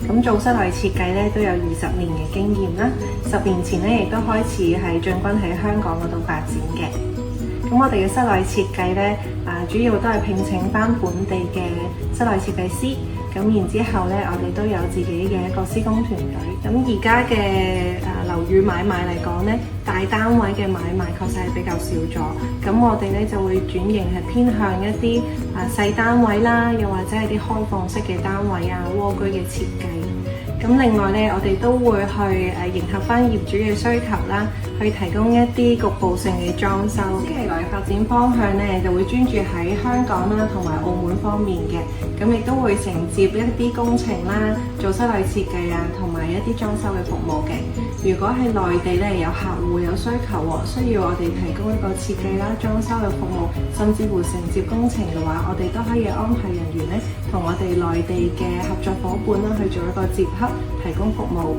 咁做室內設計咧都有20年嘅經驗啦。10年前咧亦都開始係進軍喺香港嗰度發展嘅。咁我哋嘅室內設計咧主要都係聘請返本地嘅室內設計師。咁然之後咧，我哋都有自己嘅一個施工團隊。咁而家嘅樓宇買賣嚟講咧，大單位嘅買賣確實係比較少咗。咁我哋咧就會轉型係偏向一啲細單位啦，又或者係啲開放式嘅單位蝸居嘅設計。咁另外咧，我哋都會去迎合翻業主嘅需求啦，去提供一啲局部性嘅裝修。未來嘅發展方向咧，就會專注喺香港啦同埋澳門方面嘅，咁亦都會承接一啲工程啦，做室內設計同埋一啲裝修嘅服務嘅。如果係內地咧有客戶有需求需要我哋提供一個設計啦、裝修嘅服務，甚至乎承接工程嘅話，我哋都可以安排人員咧同我哋內地嘅合作伙伴啦去做一個接洽，提供服務。